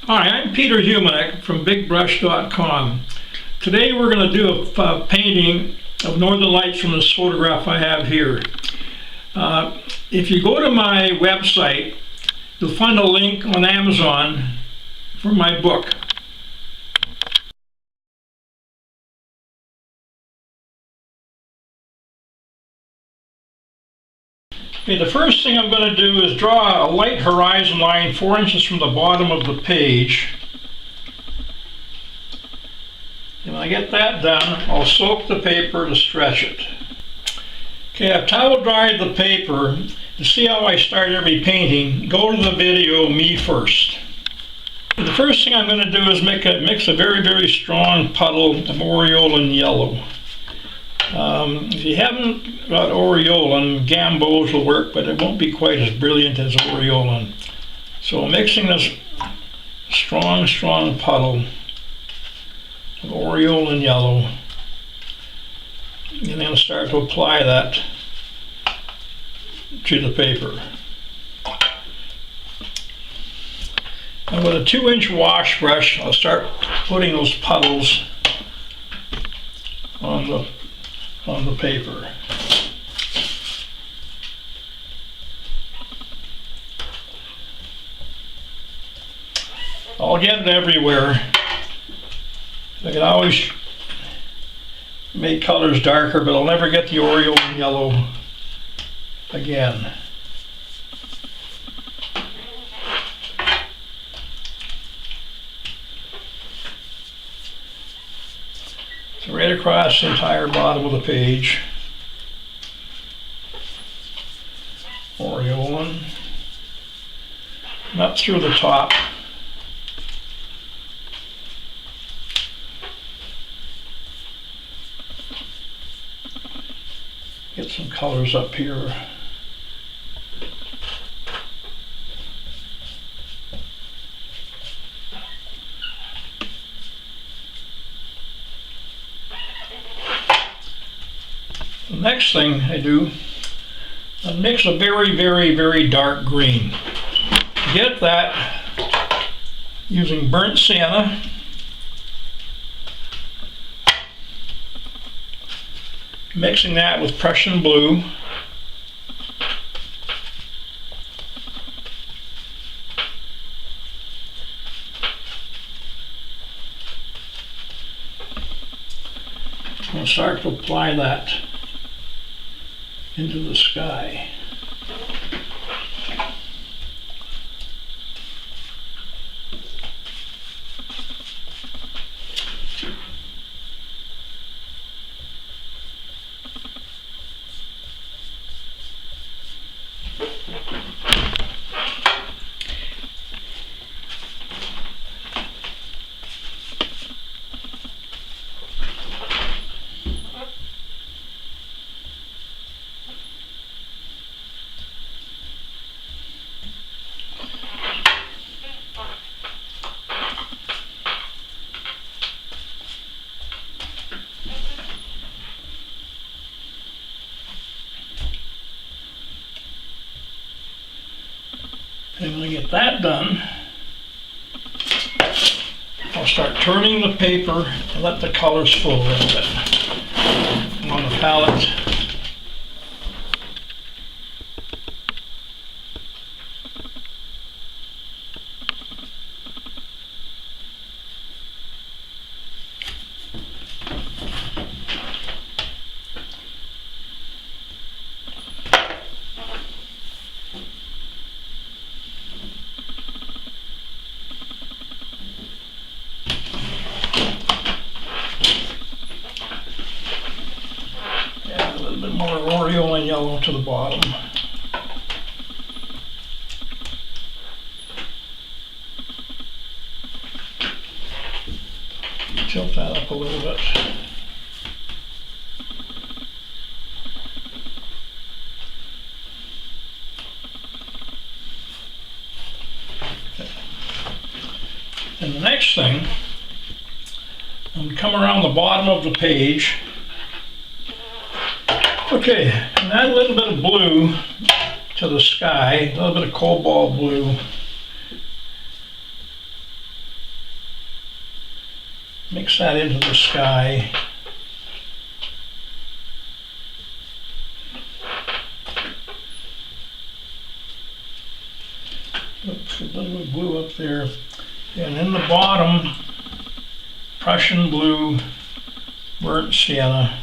Hi, I'm Peter Humanek from BigBrush.com. Today we're going to do a painting of Northern Lights from this photograph I have here. If you go to my website, you'll find a link on Amazon for my book. Okay, the first thing I'm going to do is draw a light horizon line 4 inches from the bottom of the page. And when I get that done, I'll soak the paper to stretch it. Okay, I've towel dried the paper. To see how I start every painting, go to the video Me First. The first thing I'm going to do is mix a very, very strong puddle of aureolin yellow. If you haven't got aureolin, gambos will work, but it won't be quite as brilliant as aureolin. So mixing this strong puddle of aureolin yellow, and then start to apply that to the paper. And with a 2-inch wash brush, I'll start putting those puddles on the paper. I'll get it everywhere. I can always make colors darker, but I'll never get the aureolin yellow again. So right across the entire bottom of the page, aureolin, and up through the top. Get some colors up here. The next thing I do, I mix a very, very, very dark green. Get that using burnt sienna, mixing that with Prussian blue, and start to apply that into the sky. And when I get that done, I'll start turning the paper and let the colors flow a little bit. I'm on the palette. More aureolin yellow to the bottom. Tilt that up a little bit. Okay. And the next thing, I'm going to come around the bottom of the page. Okay, and add a little bit of blue to the sky, a little bit of cobalt blue. mix that into the sky. Oops, a little bit of blue up there. And in the bottom, Prussian blue, burnt sienna.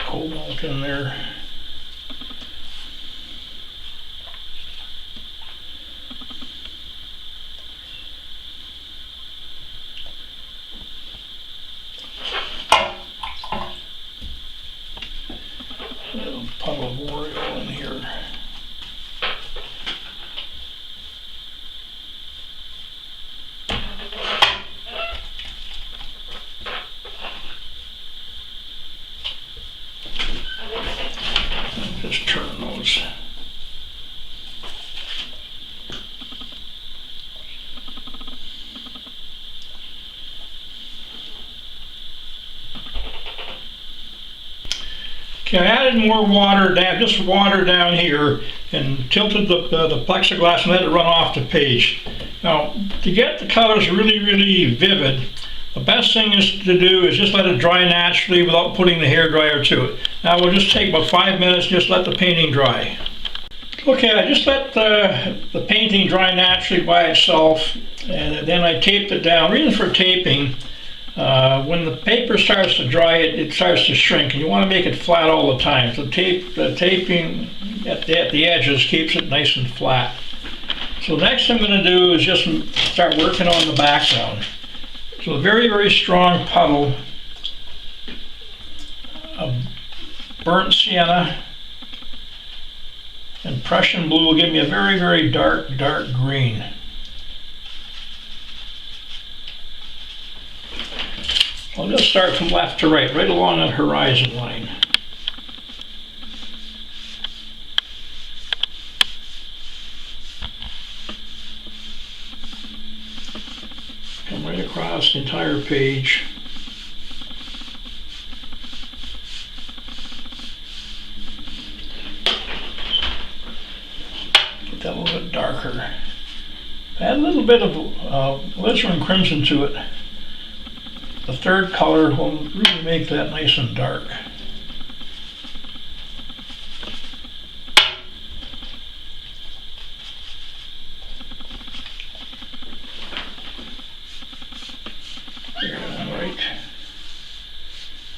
Cobalt in there. A little puddle of Oreo in here. Just turn those. Okay, I added more water down, just water down here, and tilted the plexiglass and let it run off the page. Now, to get the colors really, really vivid, the best thing to do is just let it dry naturally without putting the hairdryer to it. Now we'll just take about 5 minutes, just let the painting dry. Okay, I just let the painting dry naturally by itself, and then I taped it down. Reason for taping, when the paper starts to dry, it starts to shrink, and you want to make it flat all the time. So the taping at the edges keeps it nice and flat. So next I'm going to do is just start working on the background. So a very, very strong puddle of burnt sienna and Prussian blue will give me a very, very dark, dark green. I'll just start from left to right, right along that horizon line. Come right across the entire page. Get that a little bit darker. Add a little bit of alizarin crimson to it. The third color will really make that nice and dark.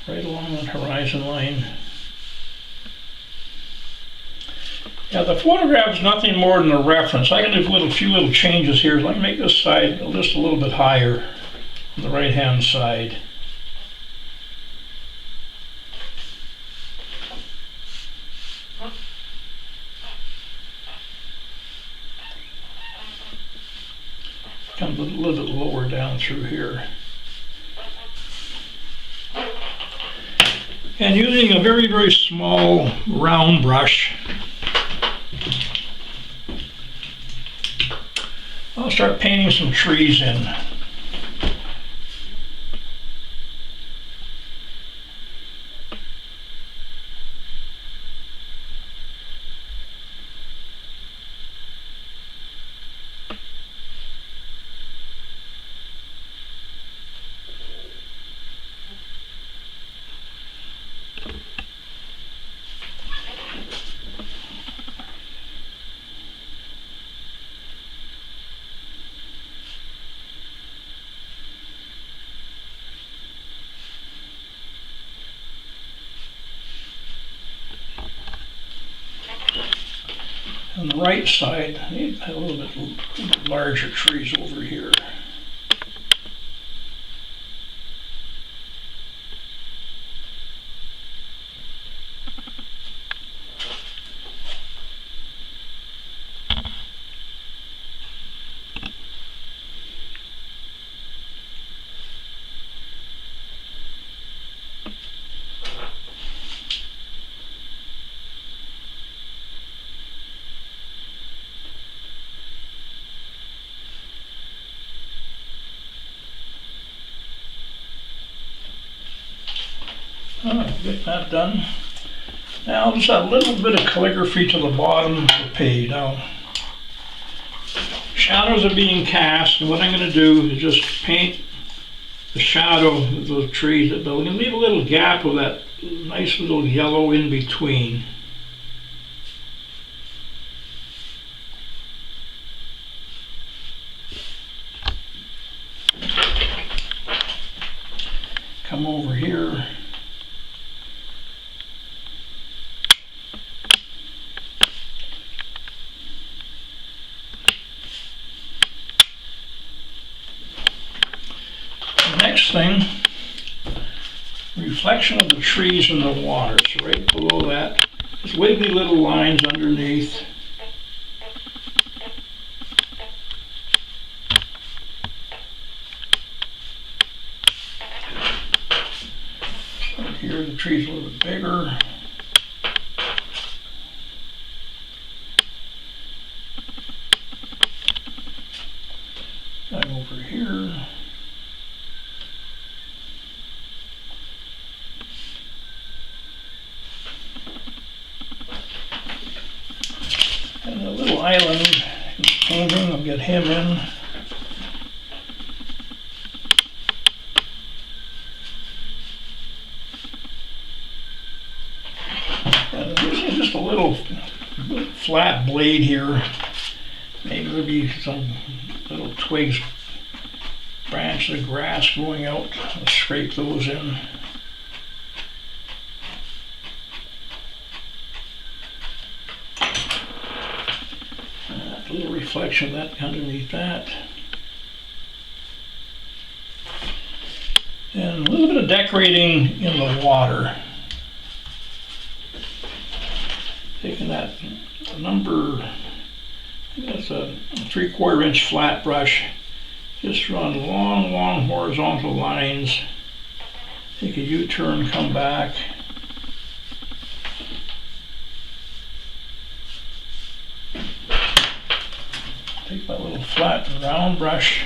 Right along that horizon line. Now the photograph is nothing more than a reference. I can do a few little changes here. Let me make this side just a little bit higher on the right hand side. Comes a little bit lower down through here. And using a very, very small round brush, I'll start painting some trees in. On the right side, I need a little bit larger trees over here. Get that done. Now just a little bit of calligraphy to the bottom of the page. Now, shadows are being cast, and what I'm going to do is just paint the shadow of those trees. But we're going to leave a little gap of that nice little yellow in between. Come over here. Next thing, reflection of the trees in the water. So right below that, just wiggly little lines underneath. So here the tree's a little bit bigger. And over here. And a little island painting, I'll get him in. And this is just a little flat blade here. Maybe there'll be some little twigs, branches of grass growing out. I'll scrape those in. A little reflection of that underneath that. And a little bit of decorating in the water. Taking that number, I think that's a 3/4 inch flat brush. Just run long horizontal lines. Take a U-turn, come back. Take my little flat round brush.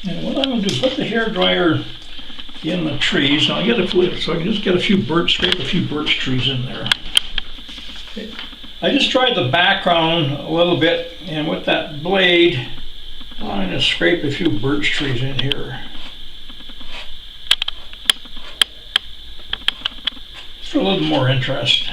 And what I'm going to do is put the hairdryer in the trees. Now I get a flip, so I can just get a few scrape a few birch trees in there. Okay. I just tried the background a little bit, and with that blade, I'm going to scrape a few birch trees in here. For a little more interest.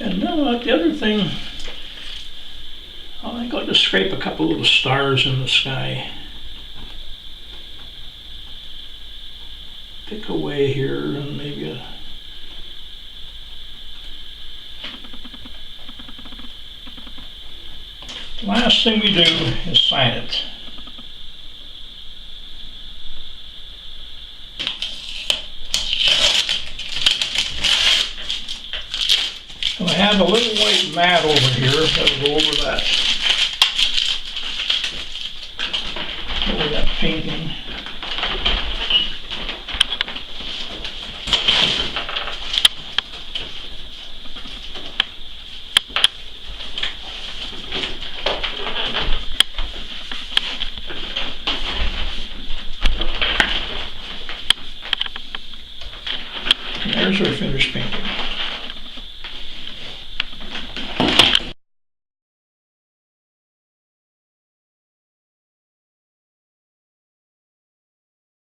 And now the other thing, I think I'll just scrape a couple little stars in the sky. Pick away here and maybe a last thing we do is sign it. And I have a little white mat over here that'll go over that painting. And there's our finished painting.